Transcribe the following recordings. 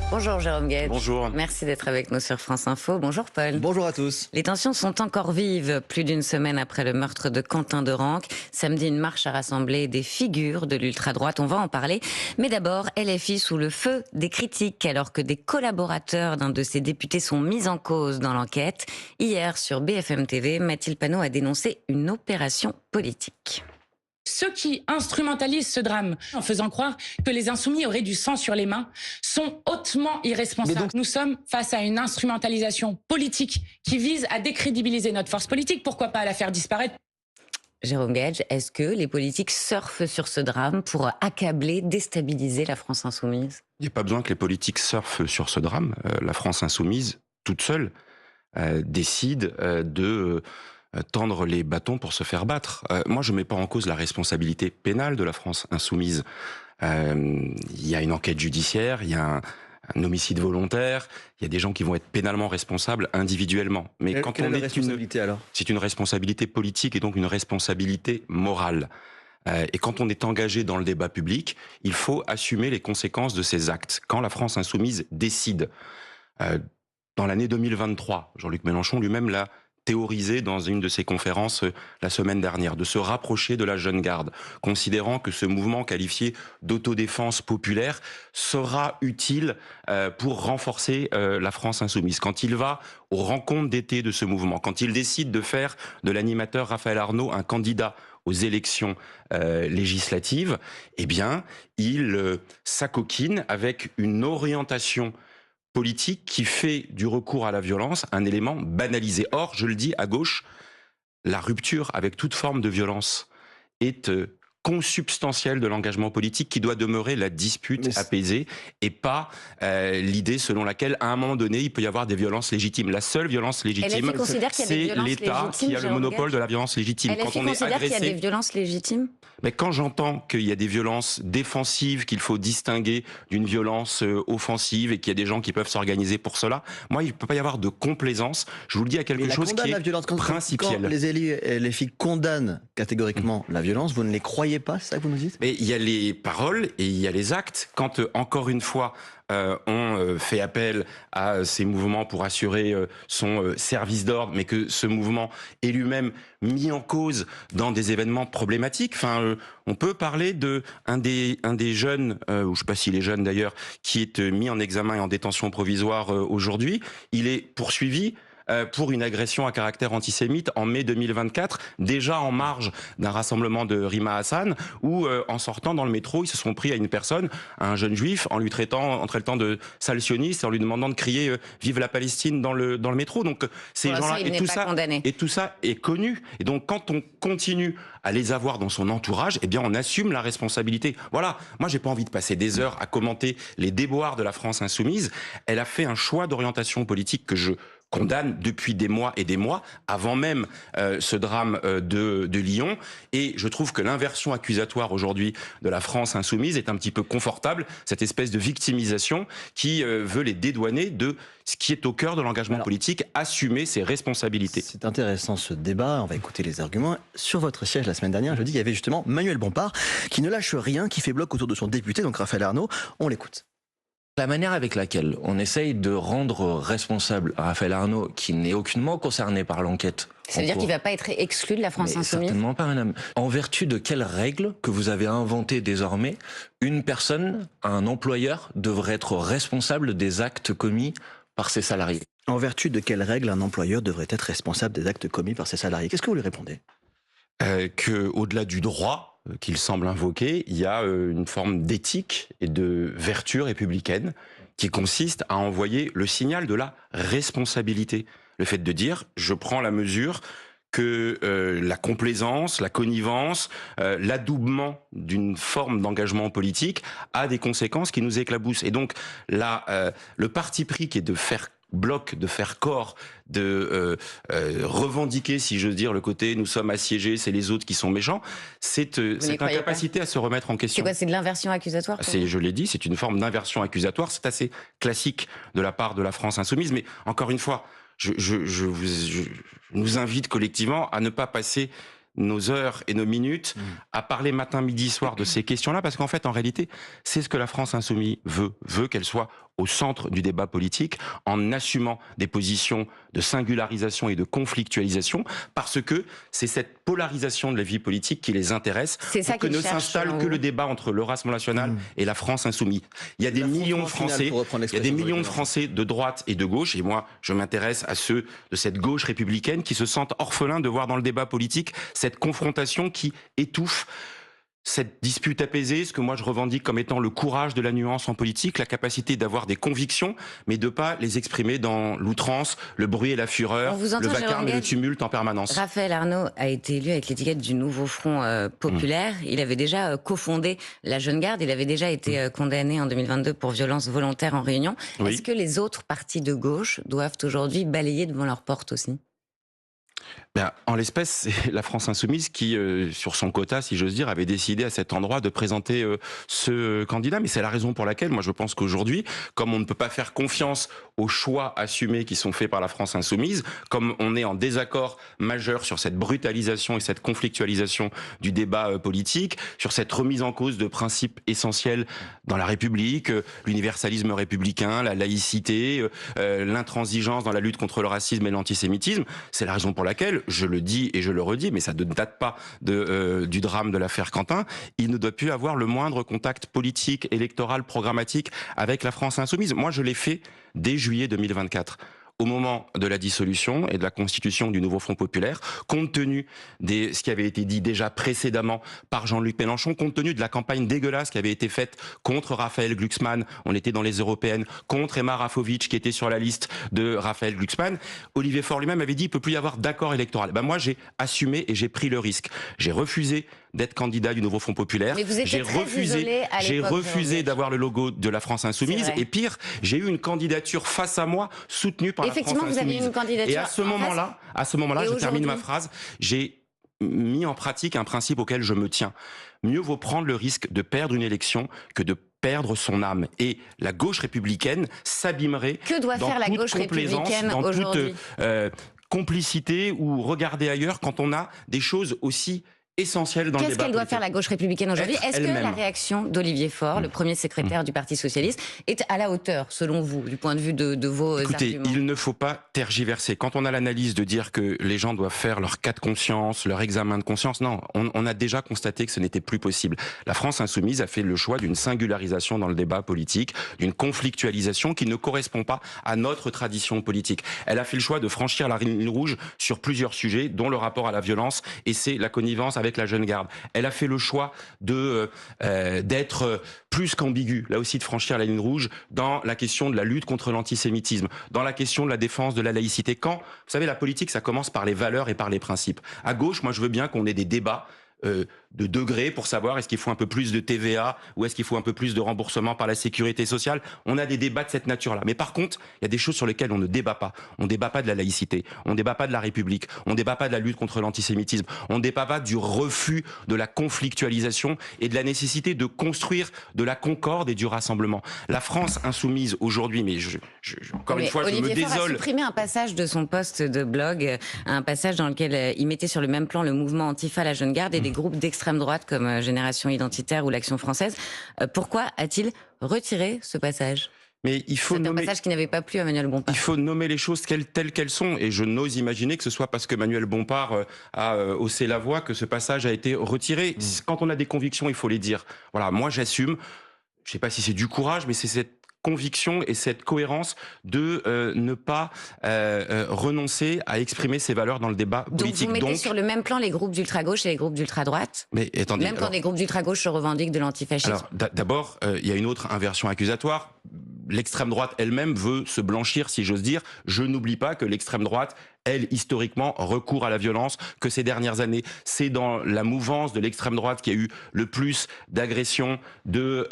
Bonjour Jérôme Guedj. Bonjour. Merci d'être avec nous sur France Info. Bonjour Paul. Bonjour à tous. Les tensions sont encore vives, plus d'une semaine après le meurtre de Quentin Derenque. Samedi, une marche a rassemblé des figures de l'ultra-droite. On va en parler. Mais d'abord, LFI sous le feu des critiques, alors que des collaborateurs d'un de ses députés sont mis en cause dans l'enquête. Hier, sur BFM TV, Mathilde Panot a dénoncé une opération politique. Ceux qui instrumentalisent ce drame en faisant croire que les insoumis auraient du sang sur les mains sont hautement irresponsables. Nous sommes face à une instrumentalisation politique qui vise à décrédibiliser notre force politique. Pourquoi pas la faire disparaître ? Jérôme Guedj, est-ce que les politiques surfent sur ce drame pour accabler, déstabiliser la France insoumise ? Il n'y a pas besoin que les politiques surfent sur ce drame. La France insoumise, toute seule, décide de tendre les bâtons pour se faire battre. Moi, je ne mets pas en cause la responsabilité pénale de la France insoumise. Il y a une enquête judiciaire, il y a un homicide volontaire, il y a des gens qui vont être pénalement responsables individuellement. Mais Quelle est la responsabilité alors ? C'est une responsabilité politique et donc une responsabilité morale. Et quand on est engagé dans le débat public, il faut assumer les conséquences de ses actes. Quand la France insoumise décide, dans l'année 2023, Jean-Luc Mélenchon lui-même l'a théorisé dans une de ses conférences la semaine dernière, de se rapprocher de la jeune garde, considérant que ce mouvement qualifié d'autodéfense populaire sera utile pour renforcer la France insoumise. Quand il va aux rencontres d'été de ce mouvement, quand il décide de faire de l'animateur Raphaël Arnaud un candidat aux élections législatives, eh bien, il s'acoquine avec une orientation politique qui fait du recours à la violence un élément banalisé. Or, je le dis à gauche, la rupture avec toute forme de violence est consubstantielle de l'engagement politique qui doit demeurer la dispute apaisée et pas l'idée selon laquelle, à un moment donné, il peut y avoir des violences légitimes. La seule violence légitime, c'est l'État qui a le monopole de la violence légitime. LFI considère qu'il y a des violences légitimes ? Mais quand j'entends qu'il y a des violences défensives qu'il faut distinguer d'une violence offensive et qu'il y a des gens qui peuvent s'organiser pour cela, moi, il ne peut pas y avoir de complaisance. Je vous le dis à quelque chose qui est principiel. Quand les élus et les filles condamnent catégoriquement la violence, vous ne les croyez pas, c'est ça que vous nous dites ? Mais il y a les paroles et il y a les actes. Quand, encore une fois, on fait appel à ces mouvements pour assurer son service d'ordre, mais que ce mouvement est lui-même mis en cause dans des événements problématiques. Enfin, on peut parler de un des jeunes, ou je sais pas s'il est jeune d'ailleurs, qui est mis en examen et en détention provisoire aujourd'hui. Il est poursuivi pour une agression à caractère antisémite en mai 2024, déjà en marge d'un rassemblement de Rima Hassan, où en sortant dans le métro, ils se sont pris à une personne, à un jeune juif, en lui traitant de sale sioniste, en lui demandant de crier Vive la Palestine dans le métro. Donc ces gens-là, et tout ça est connu. Et donc quand on continue à les avoir dans son entourage, eh bien on assume la responsabilité. Voilà, moi j'ai pas envie de passer des heures à commenter les déboires de la France insoumise. Elle a fait un choix d'orientation politique que je condamne depuis des mois et des mois, avant même ce drame de Lyon. Et je trouve que l'inversion accusatoire aujourd'hui de la France insoumise est un petit peu confortable, cette espèce de victimisation qui veut les dédouaner de ce qui est au cœur de l'engagement politique, assumer ses responsabilités. C'est intéressant ce débat, on va écouter les arguments. Sur votre siège la semaine dernière, je dis qu'il y avait justement Manuel Bompard qui ne lâche rien, qui fait bloc autour de son député, donc Raphaël Arnaud. On l'écoute. La manière avec laquelle on essaye de rendre responsable Raphaël Arnaud, qui n'est aucunement concerné par l'enquête. Ça veut dire qu'il ne va pas être exclu de la France insoumise ? Certainement pas, madame. En vertu de quelles règles que vous avez inventées désormais, une personne, un employeur, devrait être responsable des actes commis par ses salariés ? En vertu de quelles règles un employeur devrait être responsable des actes commis par ses salariés ? Qu'est-ce que vous lui répondez ? Qu'au-delà du droit qu'il semble invoquer, il y a une forme d'éthique et de vertu républicaine qui consiste à envoyer le signal de la responsabilité. Le fait de dire, je prends la mesure que la complaisance, la connivence, l'adoubement d'une forme d'engagement politique a des conséquences qui nous éclaboussent. Et donc, là, le parti pris qui est de faire bloc, de faire corps, de revendiquer, si j'ose dire, le côté nous sommes assiégés, c'est les autres qui sont méchants, c'est incapacité à se remettre en question. C'est quoi, c'est de l'inversion accusatoire ? Je l'ai dit, c'est une forme d'inversion accusatoire, c'est assez classique de la part de la France insoumise, mais encore une fois, je nous invite collectivement à ne pas passer nos heures et nos minutes à parler matin, midi, soir de ces questions-là, parce qu'en fait, en réalité, c'est ce que la France insoumise veut qu'elle soit au centre du débat politique en assumant des positions de singularisation et de conflictualisation, parce que c'est cette polarisation de la vie politique qui les intéresse, C'est ça pour que qu'ils ne cherchent, s'installe selon que vous. le débat entre le Rassemblement national et la France insoumise. Il y a des millions de Français, il y a des millions de Français de droite et de gauche, et moi je m'intéresse à ceux de cette gauche républicaine qui se sentent orphelins de voir dans le débat politique cette confrontation qui étouffe cette dispute apaisée, ce que moi je revendique comme étant le courage de la nuance en politique, la capacité d'avoir des convictions, mais de pas les exprimer dans l'outrance, le bruit et la fureur, On vous entend, le vacarme Jérôme et le Gage. tumulte en permanence. Raphaël Arnaud a été élu avec l'étiquette du Nouveau Front populaire. Il avait déjà cofondé la Jeune Garde. Il avait déjà été condamné en 2022 pour violence volontaire en réunion. Oui. Est-ce que les autres partis de gauche doivent aujourd'hui balayer devant leur porte aussi? Ben, en l'espèce, c'est la France insoumise qui, sur son quota, si j'ose dire, avait décidé à cet endroit de présenter ce candidat. Mais c'est la raison pour laquelle, moi, je pense qu'aujourd'hui, comme on ne peut pas faire confiance aux choix assumés qui sont faits par la France insoumise, comme on est en désaccord majeur sur cette brutalisation et cette conflictualisation du débat politique, sur cette remise en cause de principes essentiels dans la République, l'universalisme républicain, la laïcité, l'intransigeance dans la lutte contre le racisme et l'antisémitisme, c'est la raison pour laquelle, je le dis et je le redis, mais ça ne date pas du drame de l'affaire Quentin, il ne doit plus avoir le moindre contact politique, électoral, programmatique avec la France insoumise. Moi, je l'ai fait dès juillet 2024. Au moment de la dissolution et de la constitution du nouveau Front populaire, compte tenu de ce qui avait été dit déjà précédemment par Jean-Luc Mélenchon, compte tenu de la campagne dégueulasse qui avait été faite contre Raphaël Glucksmann, on était dans les européennes, contre Emma Rafovitch qui était sur la liste de Raphaël Glucksmann, Olivier Faure lui-même avait dit il ne peut plus y avoir d'accord électoral. Ben moi j'ai assumé et j'ai pris le risque. J'ai refusé d'être candidat du nouveau Front populaire. Mais vous étiez très isolé à J'ai l'époque, refusé d'avoir le logo de la France insoumise. C'est vrai. Et pire, j'ai eu une candidature face à moi soutenue par la France Effectivement, vous avez insoumise. une candidature. Et à ce moment-là, Et je termine ma aujourd'hui phrase, j'ai mis en pratique un principe auquel je me tiens. Mieux vaut prendre le risque de perdre une élection que de perdre son âme. Et la gauche républicaine s'abîmerait Que doit dans faire la toute gauche complaisance, républicaine dans toute aujourd'hui? complicité ou regarder ailleurs quand on a des choses aussi essentielles dans le Qu'est-ce débat qu'elle doit politique. faire la gauche républicaine aujourd'hui? Être Est-ce que elle-même. la réaction d'Olivier Faure, le premier secrétaire du Parti socialiste, est à la hauteur, selon vous, du point de vue de vos Écoutez, arguments? il ne faut pas tergiverser. Quand on a l'analyse de dire que les gens doivent faire leur cas de conscience, leur examen de conscience, non, on a déjà constaté que ce n'était plus possible. La France insoumise a fait le choix d'une singularisation dans le débat politique, d'une conflictualisation qui ne correspond pas à notre tradition politique. Elle a fait le choix de franchir la ligne rouge sur plusieurs sujets, dont le rapport à la violence, et c'est la connivence avec la Jeune Garde. Elle a fait le choix d'être plus qu'ambigu, là aussi de franchir la ligne rouge dans la question de la lutte contre l'antisémitisme, dans la question de la défense de la laïcité. Quand, vous savez, la politique, ça commence par les valeurs et par les principes. À gauche, moi, je veux bien qu'on ait des débats de degrés pour savoir est-ce qu'il faut un peu plus de TVA ou est-ce qu'il faut un peu plus de remboursement par la sécurité sociale. On a des débats de cette nature-là. Mais par contre, il y a des choses sur lesquelles on ne débat pas. On ne débat pas de la laïcité, on ne débat pas de la République, on ne débat pas de la lutte contre l'antisémitisme, on ne débat pas du refus de la conflictualisation et de la nécessité de construire de la concorde et du rassemblement. La France insoumise aujourd'hui, mais encore une fois, je me Olivier Faure a désole. supprimé un passage de son post de blog, un passage dans lequel il mettait sur le même plan le mouvement Antifa, la Jeune Garde et des groupes d'extrême droite comme Génération Identitaire ou l'Action Française. Pourquoi a-t-il retiré ce passage? Mais il faut C'est un nommer... passage qui n'avait pas plu à Manuel Bompard. Il faut nommer les choses telles qu'elles sont. Et je n'ose imaginer que ce soit parce que Manuel Bompard a haussé la voix que ce passage a été retiré. Quand on a des convictions, il faut les dire. Voilà, moi j'assume. Je ne sais pas si c'est du courage, mais c'est cette conviction et cette cohérence de ne pas renoncer à exprimer ses valeurs dans le débat Donc politique. vous mettez sur le même plan les groupes d'ultra-gauche et les groupes d'ultra-droite? Mais attendez, Même quand des groupes d'ultra-gauche se revendiquent de l'antifascisme? alors d'abord, il y a une autre inversion accusatoire. L'extrême droite elle-même veut se blanchir, si j'ose dire. Je n'oublie pas que l'extrême droite, elle, historiquement, recourt à la violence, que ces dernières années, c'est dans la mouvance de l'extrême droite qu'il y a eu le plus d'agressions, de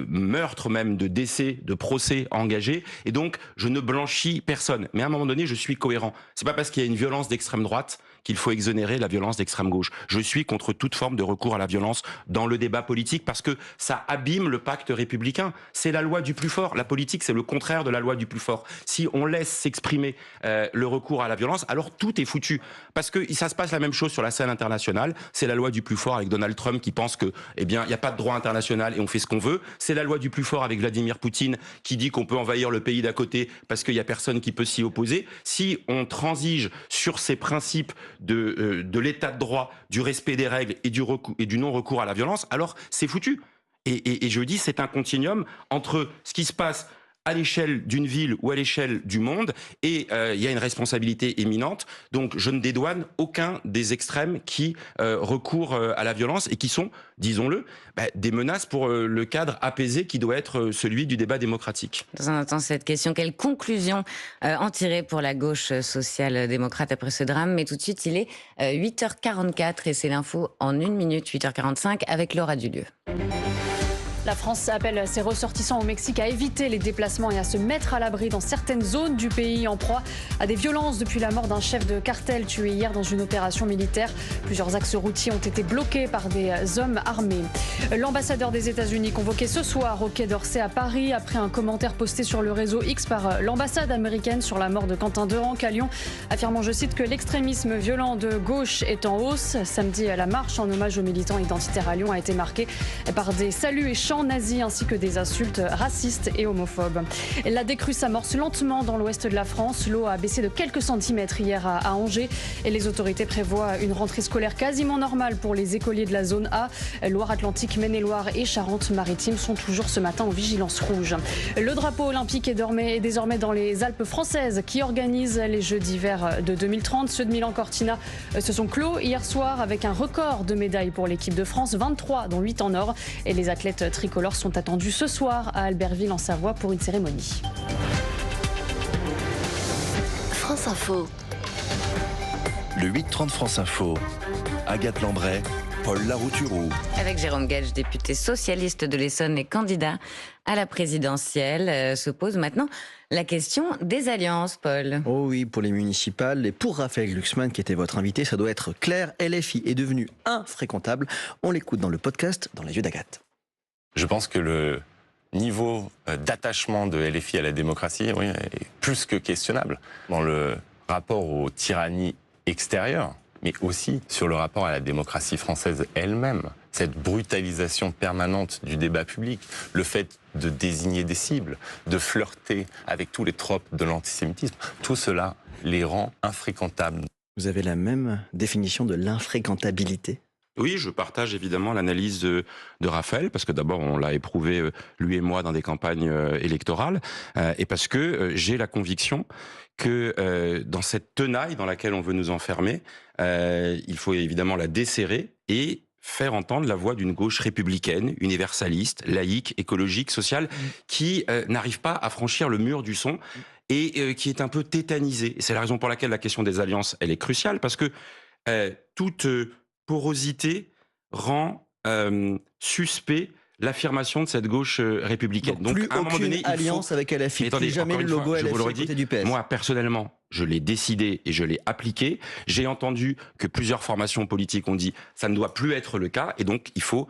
meurtres même, de décès, de procès engagés. Et donc, je ne blanchis personne. Mais à un moment donné, je suis cohérent. C'est pas parce qu'il y a une violence d'extrême droite qu'il faut exonérer la violence d'extrême gauche. Je suis contre toute forme de recours à la violence dans le débat politique parce que ça abîme le pacte républicain. C'est la loi du plus fort. La politique, c'est le contraire de la loi du plus fort. Si on laisse s'exprimer le recours à la violence, alors tout est foutu. Parce que ça se passe la même chose sur la scène internationale. C'est la loi du plus fort avec Donald Trump qui pense que, eh bien, il n'y a pas de droit international et on fait ce qu'on veut. C'est la loi du plus fort avec Vladimir Poutine qui dit qu'on peut envahir le pays d'à côté parce qu'il n'y a personne qui peut s'y opposer. Si on transige sur ces principes de l'état de droit, du respect des règles et du non-recours à la violence, alors c'est foutu. Et je dis, c'est un continuum entre ce qui se passe à l'échelle d'une ville ou à l'échelle du monde, et il y a une responsabilité éminente. Donc je ne dédouane aucun des extrêmes qui recourent à la violence et qui sont, disons-le, des menaces pour le cadre apaisé qui doit être celui du débat démocratique. Dans un instant, cette question, quelle conclusion en tirer pour la gauche social-démocrate après ce drame? Mais tout de suite, il est 8h44 et c'est l'info en 1 minute, 8h45 avec Laura Dulieu. La France appelle ses ressortissants au Mexique à éviter les déplacements et à se mettre à l'abri dans certaines zones du pays en proie à des violences depuis la mort d'un chef de cartel tué hier dans une opération militaire. Plusieurs axes routiers ont été bloqués par des hommes armés. L'ambassadeur des États-Unis convoqué ce soir au Quai d'Orsay à Paris après un commentaire posté sur le réseau X par l'ambassade américaine sur la mort de Quentin Derenc à Lyon, affirmant, je cite, que l'extrémisme violent de gauche est en hausse. Samedi, la marche en hommage aux militants identitaires à Lyon a été marquée par des saluts et chants nazis ainsi que des insultes racistes et homophobes. La décrue s'amorce lentement dans l'ouest de la France. L'eau a baissé de quelques centimètres hier à Angers et les autorités prévoient une rentrée scolaire quasiment normale pour les écoliers de la zone A. Loire-Atlantique, Maine-et-Loire et Charente-Maritime sont toujours ce matin en vigilance rouge. Le drapeau olympique est désormais dans les Alpes françaises qui organisent les Jeux d'hiver de 2030. Ceux de Milan-Cortina se sont clos hier soir avec un record de médailles pour l'équipe de France, 23 dont 8 en or. Et les athlètes tricolores sont attendus ce soir à Albertville en Savoie pour une cérémonie. France Info. Le 8-30 France Info. Agathe Lambray, Paul Larouturou. Avec Jérôme Gage, député socialiste de l'Essonne et candidat à la présidentielle, se pose maintenant la question des alliances, Paul. Oh oui, pour les municipales et pour Raphaël Glucksmann qui était votre invité, ça doit être clair. LFI est devenu infréquentable. On l'écoute dans le podcast Dans les yeux d'Agathe. Je pense que le niveau d'attachement de LFI à la démocratie est plus que questionnable dans le rapport aux tyrannies extérieures, mais aussi sur le rapport à la démocratie française elle-même. Cette brutalisation permanente du débat public, le fait de désigner des cibles, de flirter avec tous les tropes de l'antisémitisme, tout cela les rend infréquentables. Vous avez la même définition de l'infréquentabilité ? Oui, je partage évidemment l'analyse de Raphaël, parce que d'abord on l'a éprouvé, lui et moi, dans des campagnes électorales, et parce que j'ai la conviction que dans cette tenaille dans laquelle on veut nous enfermer, il faut évidemment la desserrer et faire entendre la voix d'une gauche républicaine, universaliste, laïque, écologique, sociale, qui n'arrive pas à franchir le mur du son et qui est un peu tétanisée. Et c'est la raison pour laquelle la question des alliances, elle est cruciale, parce que toute porosité rend suspect l'affirmation de cette gauche républicaine. Donc plus à un moment donné, alliance avec LFI, attendez, plus jamais le logo LFI à côté du PS. Moi, personnellement, je l'ai décidé et je l'ai appliqué. J'ai entendu que plusieurs formations politiques ont dit ça ne doit plus être le cas, et donc il faut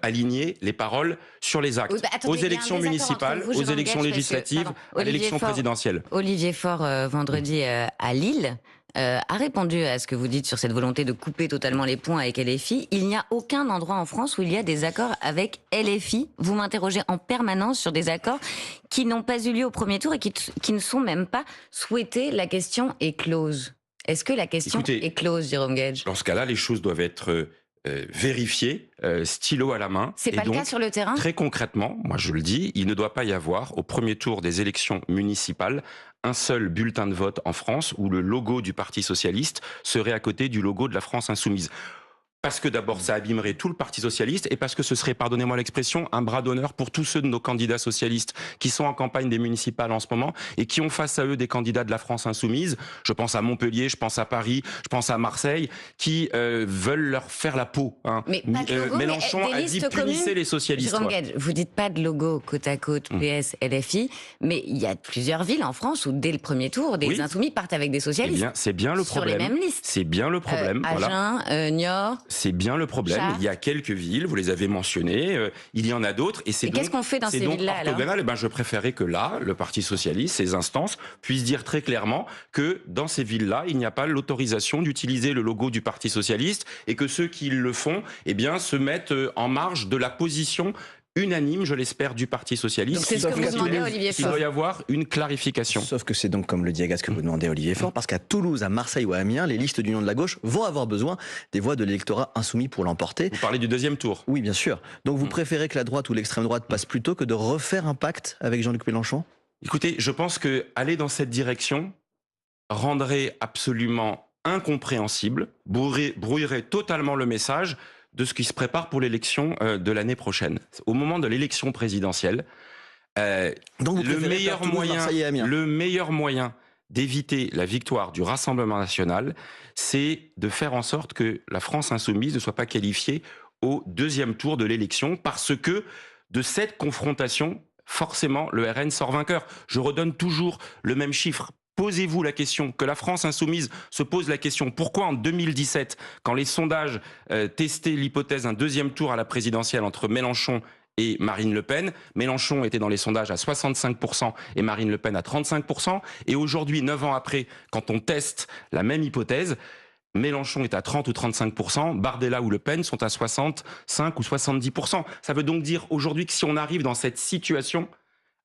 aligner les paroles sur les actes. Oui, attendez, aux élections municipales, aux élections législatives, à l'élection présidentielle. Olivier Faure, vendredi à Lille, a répondu à ce que vous dites sur cette volonté de couper totalement les ponts avec LFI. Il n'y a aucun endroit en France où il y a des accords avec LFI. Vous m'interrogez en permanence sur des accords qui n'ont pas eu lieu au premier tour et qui ne sont même pas souhaités. La question est close. Est-ce que la question est close, Jérôme Gage ? Dans ce cas-là, les choses doivent être vérifiées, stylo à la main. C'est pas le cas sur le terrain ? Très concrètement, moi je le dis, il ne doit pas y avoir au premier tour des élections municipales un seul bulletin de vote en France où le logo du Parti socialiste serait à côté du logo de la France insoumise. Parce que d'abord, ça abîmerait tout le Parti socialiste et parce que ce serait, pardonnez-moi l'expression, un bras d'honneur pour tous ceux de nos candidats socialistes qui sont en campagne des municipales en ce moment et qui ont face à eux des candidats de la France insoumise. Je pense à Montpellier, je pense à Paris, je pense à Marseille, qui veulent leur faire la peau. Hein. Mais pas de logo, Mélenchon mais a dit punissez les socialistes. Jérôme Gage, vous dites pas de logo côte à côte PS, LFI, mais il y a plusieurs villes en France où dès le premier tour, des insoumis partent avec des socialistes. Eh bien, c'est bien le problème. Sur les mêmes listes. C'est bien le problème. Agen, Niort. C'est bien le problème. Il y a quelques villes, vous les avez mentionnées, il y en a d'autres. Et qu'est-ce qu'on fait dans ces villes-là alors ? Eh ben, je préférais que là, le Parti socialiste, ses instances, puissent dire très clairement que dans ces villes-là, il n'y a pas l'autorisation d'utiliser le logo du Parti socialiste et que ceux qui le font, eh bien, se mettent en marge de la position unanime, je l'espère, du Parti socialiste. Donc c'est ce que vous demandez à Olivier Faure. Il doit y avoir une clarification. Sauf que c'est donc, comme le dit Agathe, que vous demandez à Olivier Faure, parce qu'à Toulouse, à Marseille ou à Amiens, les listes d'union de la gauche vont avoir besoin des voix de l'électorat insoumis pour l'emporter. Vous parlez du deuxième tour. Oui, bien sûr. Donc vous préférez que la droite ou l'extrême droite passe plutôt que de refaire un pacte avec Jean-Luc Mélenchon ? Écoutez, je pense que aller dans cette direction rendrait absolument incompréhensible, brouillerait totalement le message de ce qui se prépare pour l'élection de l'année prochaine. Au moment de l'élection présidentielle, donc le meilleur moyen d'éviter la victoire du Rassemblement national, c'est de faire en sorte que la France insoumise ne soit pas qualifiée au deuxième tour de l'élection, parce que de cette confrontation, forcément, le RN sort vainqueur. Je redonne toujours le même chiffre. Posez-vous la question, que la France insoumise se pose la question, pourquoi en 2017, quand les sondages testaient l'hypothèse d'un deuxième tour à la présidentielle entre Mélenchon et Marine Le Pen, Mélenchon était dans les sondages à 65% et Marine Le Pen à 35%, et aujourd'hui, 9 ans après, quand on teste la même hypothèse, Mélenchon est à 30 ou 35%, Bardella ou Le Pen sont à 65 ou 70%. Ça veut donc dire aujourd'hui que si on arrive dans cette situation,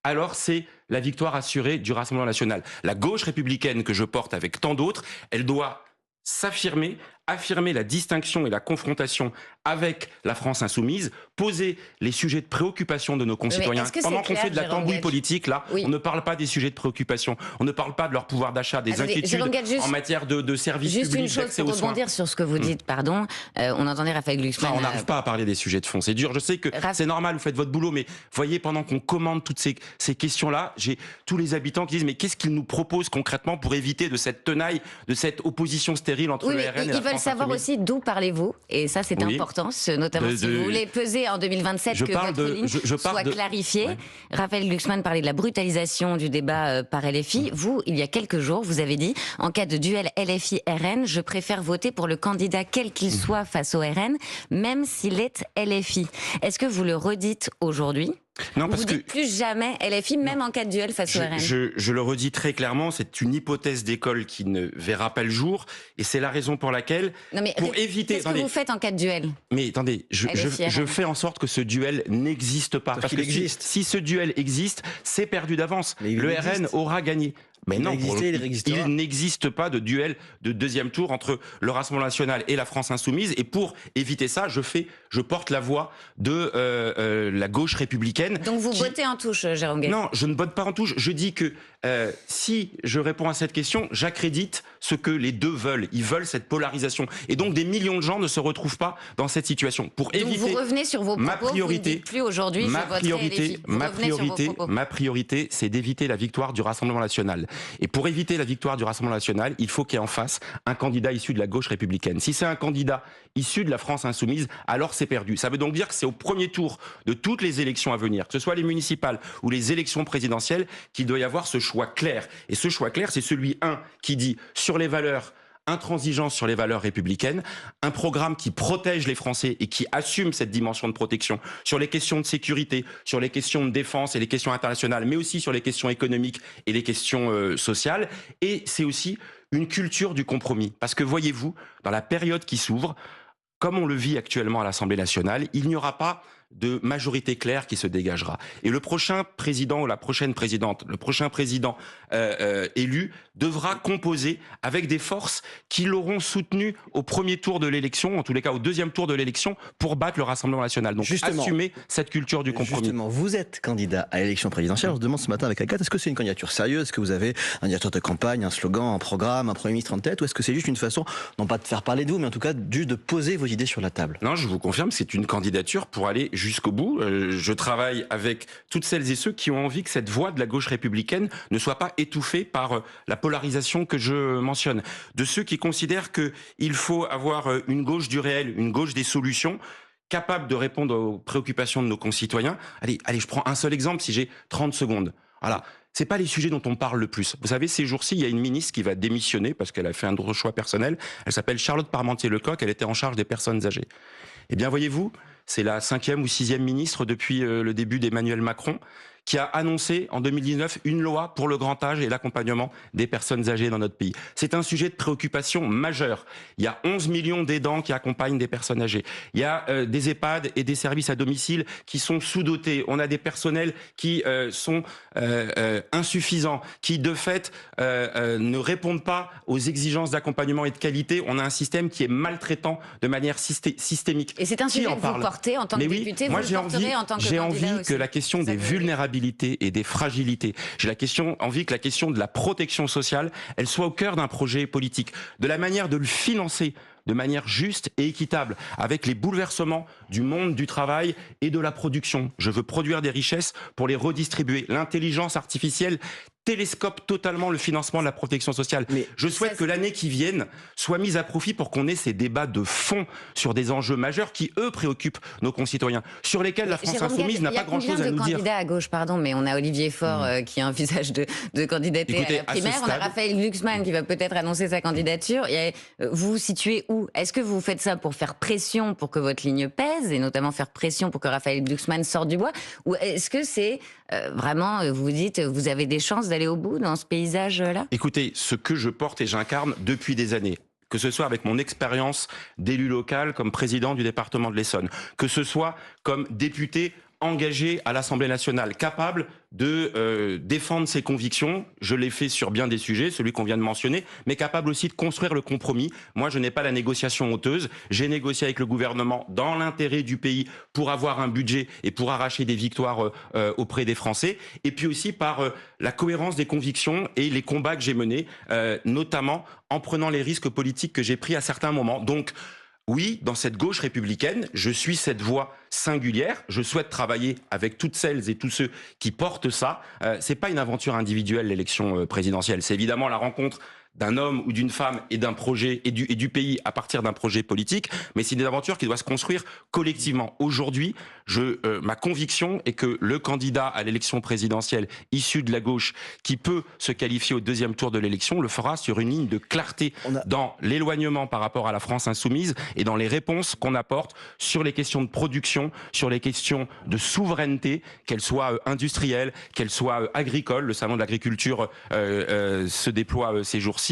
alors c'est la victoire assurée du Rassemblement national. La gauche républicaine que je porte avec tant d'autres, elle doit s'affirmer, affirmer la distinction et la confrontation avec la France insoumise, poser les sujets de préoccupation de nos concitoyens. Pendant qu'on fait de la tambouille politique, là, on ne parle pas des sujets de préoccupation, on ne parle pas de leur pouvoir d'achat, des inquiétudes en matière de services publics, d'accès aux soins. Juste une chose pour rebondir sur ce que vous dites, pardon, on entendait Raphaël Glucksmann... Non, on n'arrive pas à parler des sujets de fond, c'est dur, je sais que c'est normal, vous faites votre boulot, mais voyez, pendant qu'on commande toutes ces questions-là, j'ai tous les habitants qui disent, mais qu'est-ce qu'ils nous proposent concrètement pour éviter de cette tenaille, de cette opposition stérile entre le RN et la France insoumise ? Ils veulent savoir aussi d'où parlez-vous, et ça c'est important, notamment si vous voulez peser en 2027 que votre ligne soit clarifiée. Ouais. Raphaël Glucksmann parlait de la brutalisation du débat par LFI. Vous, il y a quelques jours, vous avez dit, en cas de duel LFI-RN, je préfère voter pour le candidat quel qu'il soit face au RN, même s'il est LFI. Est-ce que vous le redites aujourd'hui ? Non, parce vous dites plus jamais LFI, même en cas de duel face au RN. Je le redis très clairement, c'est une hypothèse d'école qui ne verra pas le jour, et c'est la raison pour laquelle, pour éviter... Qu'est-ce que vous faites en cas de duel ? Mais attendez, je fais en sorte que ce duel n'existe pas. Parce que si ce duel existe, c'est perdu d'avance. Le RN aura gagné. Mais non, il n'existe pas de duel de deuxième tour entre le Rassemblement national et la France insoumise. Et pour éviter ça, je porte la voix de la gauche républicaine. Donc vous votez en touche, Jérôme Gage ? Non, je ne vote pas en touche. Je dis que si je réponds à cette question, j'accrédite ce que les deux veulent. Ils veulent cette polarisation. Et donc des millions de gens ne se retrouvent pas dans cette situation. Pour éviter, vous revenez sur vos propos, ma priorité, vous ne dites plus aujourd'hui, ma priorité, c'est d'éviter la victoire du Rassemblement national. Et pour éviter la victoire du Rassemblement national, il faut qu'il y ait en face un candidat issu de la gauche républicaine. Si c'est un candidat issu de la France insoumise, alors c'est perdu. Ça veut donc dire que c'est au premier tour de toutes les élections à venir, que ce soit les municipales ou les élections présidentielles, qu'il doit y avoir ce choix clair. Et ce choix clair, c'est celui, qui dit sur les valeurs, intransigeance sur les valeurs républicaines, un programme qui protège les Français et qui assume cette dimension de protection sur les questions de sécurité, sur les questions de défense et les questions internationales, mais aussi sur les questions économiques et les questions sociales. Et c'est aussi une culture du compromis. Parce que voyez-vous, dans la période qui s'ouvre, comme on le vit actuellement à l'Assemblée nationale, il n'y aura pas de majorité claire qui se dégagera. Et le prochain président ou la prochaine présidente, le prochain président élu devra composer avec des forces qui l'auront soutenu au premier tour de l'élection, en tous les cas au deuxième tour de l'élection, pour battre le Rassemblement national. Donc assumer cette culture du compromis. Justement, vous êtes candidat à l'élection présidentielle. On se demande ce matin avec Agathe, est-ce que c'est une candidature sérieuse? Est-ce que vous avez un directeur de campagne, un slogan, un programme, un Premier ministre en tête? Ou est-ce que c'est juste une façon, non pas de faire parler de vous, mais en tout cas juste de poser vos idées sur la table? Non, je vous confirme, c'est une candidature pour aller jusqu'au bout. Je travaille avec toutes celles et ceux qui ont envie que cette voie de la gauche républicaine ne soit pas étouffée par la polarisation que je mentionne. De ceux qui considèrent qu'il faut avoir une gauche du réel, une gauche des solutions, capable de répondre aux préoccupations de nos concitoyens. Allez, je prends un seul exemple si j'ai 30 secondes. Voilà. C'est pas les sujets dont on parle le plus. Vous savez, ces jours-ci, il y a une ministre qui va démissionner parce qu'elle a fait un autre choix personnel. Elle s'appelle Charlotte Parmentier-Lecocq. Elle était en charge des personnes âgées. Eh bien, voyez-vous, c'est la 5e ou 6e ministre depuis le début d'Emmanuel Macron qui a annoncé en 2019 une loi pour le grand âge et l'accompagnement des personnes âgées dans notre pays. C'est un sujet de préoccupation majeur. Il y a 11 millions d'aidants qui accompagnent des personnes âgées. Il y a des EHPAD et des services à domicile qui sont sous-dotés. On a des personnels qui sont insuffisants, qui de fait ne répondent pas aux exigences d'accompagnement et de qualité. On a un système qui est maltraitant de manière systémique. Et c'est un sujet que vous portez en tant que député, vous le porterez en tant que candidat aussi. J'ai envie que la question des vulnérabilités et des fragilités, envie que la question de la protection sociale, elle soit au cœur d'un projet politique, de la manière de le financer de manière juste et équitable, avec les bouleversements du monde du travail et de la production. Je veux produire des richesses pour les redistribuer. L'intelligence artificielle télescope totalement le financement de la protection sociale. Mais je souhaite que l'année qui vienne soit mise à profit pour qu'on ait ces débats de fond sur des enjeux majeurs qui, eux, préoccupent nos concitoyens, sur lesquels la France Insoumise n'a pas grand-chose à nous dire. Il y a combien de candidats à gauche, pardon, mais on a Olivier Faure qui a un visage de candidater à la primaire. On a Raphaël Glucksmann qui va peut-être annoncer sa candidature. Vous vous situez où? Est-ce que vous faites ça pour faire pression pour que votre ligne pèse, et notamment faire pression pour que Raphaël Glucksmann sorte du bois? Ou est-ce que c'est vraiment, vous vous dites, vous avez des chances d'aller au bout dans ce paysage-là? Écoutez, ce que je porte et j'incarne depuis des années, que ce soit avec mon expérience d'élu local comme président du département de l'Essonne, que ce soit comme député engagé à l'Assemblée nationale, capable de défendre ses convictions. Je l'ai fait sur bien des sujets, celui qu'on vient de mentionner, mais capable aussi de construire le compromis. Moi, je n'ai pas la négociation honteuse. J'ai négocié avec le gouvernement dans l'intérêt du pays pour avoir un budget et pour arracher des victoires auprès des Français. Et puis aussi par la cohérence des convictions et les combats que j'ai menés, notamment en prenant les risques politiques que j'ai pris à certains moments. Donc, oui, dans cette gauche républicaine, je suis cette voix singulière. Je souhaite travailler avec toutes celles et tous ceux qui portent ça. C'est pas une aventure individuelle, l'élection présidentielle. C'est évidemment la rencontre d'un homme ou d'une femme et d'un projet et du pays à partir d'un projet politique, mais c'est une aventure qui doit se construire collectivement. Aujourd'hui, ma conviction est que le candidat à l'élection présidentielle issu de la gauche qui peut se qualifier au deuxième tour de l'élection le fera sur une ligne de clarté dans l'éloignement par rapport à la France insoumise et dans les réponses qu'on apporte sur les questions de production, sur les questions de souveraineté, qu'elles soient industrielles, qu'elles soient agricoles. Le salon de l'agriculture se déploie ces jours-ci.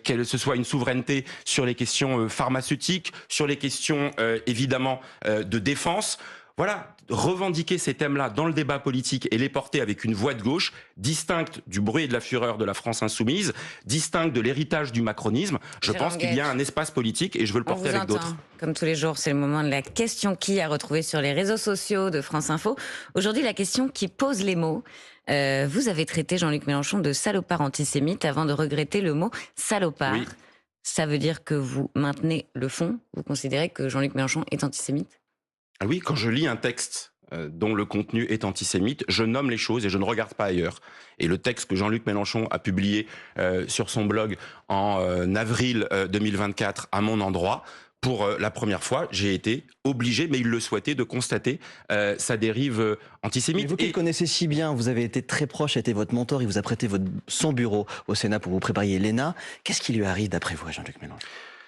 Qu'elle ce soit une souveraineté sur les questions pharmaceutiques, sur les questions évidemment de défense. Voilà, revendiquer ces thèmes-là dans le débat politique et les porter avec une voix de gauche, distincte du bruit et de la fureur de la France insoumise, distincte de l'héritage du macronisme. Je pense qu'il y a un espace politique et je veux le porter avec d'autres. Comme tous les jours, c'est le moment de la question qui à retrouver sur les réseaux sociaux de France Info. Aujourd'hui, la question qui pose les mots. Vous avez traité Jean-Luc Mélenchon de salopard antisémite avant de regretter le mot salopard. Oui. Ça veut dire que vous maintenez le fond? Vous considérez que Jean-Luc Mélenchon est antisémite? Ah oui, quand je lis un texte dont le contenu est antisémite, je nomme les choses et je ne regarde pas ailleurs. Et le texte que Jean-Luc Mélenchon a publié sur son blog en avril 2024 à mon endroit, pour la première fois, j'ai été obligé, mais il le souhaitait, de constater sa dérive antisémite. Mais vous qui le connaissez si bien, vous avez été très proche, a été votre mentor, il vous a prêté son bureau au Sénat pour vous préparer l'ENA. Qu'est-ce qui lui arrive d'après vous à Jean-Luc Mélenchon?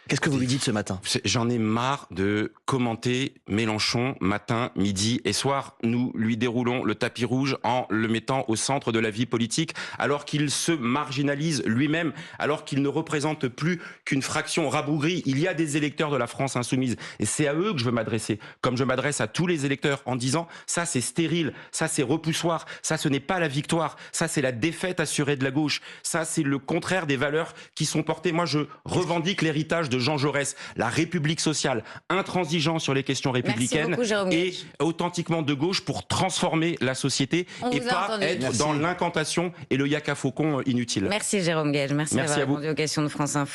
Qu'est-ce que vous lui dites ce matin? J'en ai marre de commenter Mélenchon matin, midi et soir. Nous lui déroulons le tapis rouge en le mettant au centre de la vie politique, alors qu'il se marginalise lui-même, alors qu'il ne représente plus qu'une fraction rabougrie. Il y a des électeurs de la France insoumise et c'est à eux que je veux m'adresser, comme je m'adresse à tous les électeurs en disant ça c'est stérile, ça c'est repoussoir, ça ce n'est pas la victoire, ça c'est la défaite assurée de la gauche, ça c'est le contraire des valeurs qui sont portées. Moi je revendique l'héritage de Jean Jaurès, la République sociale, intransigeant sur les questions républicaines et authentiquement de gauche pour transformer la société et pas être dans l'incantation et le yaka faucon inutile. Merci Jérôme Gage, merci d'avoir répondu aux questions de France Info.